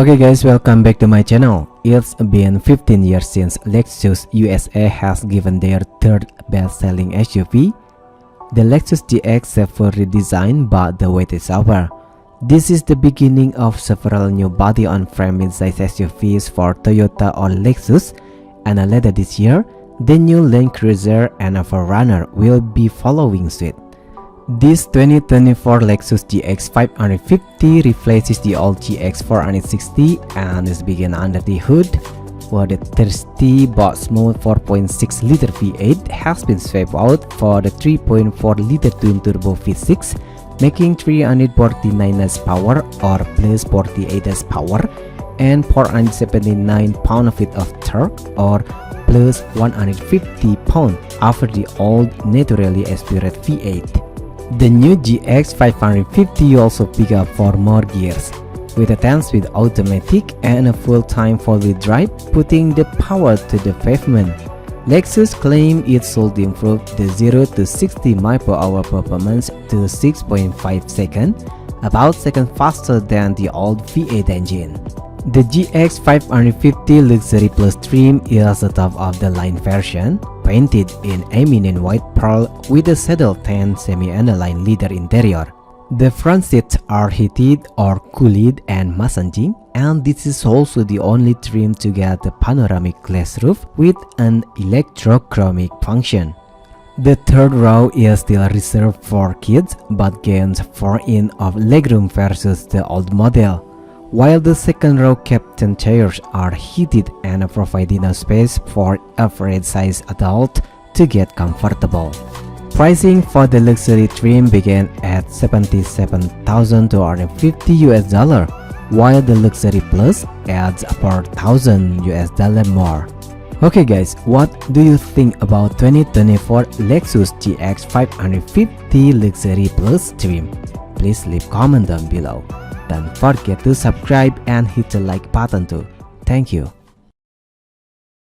Okay guys, welcome back to my channel. It's been 15 years since Lexus USA has given their third best-selling SUV. The Lexus GX suffered redesign, but the wait is over. This is the beginning of several new body-on-frame mid-size SUVs for Toyota or Lexus, and later this year, the new Land Cruiser and a 4Runner will be following suit. This 2024 Lexus GX 550 replaces the old GX 460 and is begin under the hood, where the thirsty but smooth 4.6-liter V8 has been swapped out for the 3.4-liter twin-turbo V6, making 349 horsepower or plus 48 horsepower and 479 pound-feet of torque or plus 150 pound after the old naturally aspirated V8. The new GX 550 also pick up 4 more gears, with a 10-speed automatic and a full-time 4-wheel drive, putting the power to the pavement. Lexus claimed it should improve the 0 to 60 mph performance to 6.5 seconds, about second faster than the old V8 engine. The GX 550 Luxury Plus trim is a top-of-the-line version, painted in Eminent white pearl with a saddle tan semi-aniline leather interior. The front seats are heated or cooled and massaging, and this is also the only trim to get the panoramic glass roof with an electrochromic function. The third row is still reserved for kids but gains 4 inches of legroom versus the old model, while the second row captain chairs are heated and provide enough space for average-sized adult to get comfortable. Pricing for the luxury trim began at $77,250, while the luxury plus adds $4,000 more. Okay guys, what do you think about 2024 Lexus GX 550 Luxury Plus trim? Please leave comment down below. Don't forget to subscribe and hit the like button too. Thank you.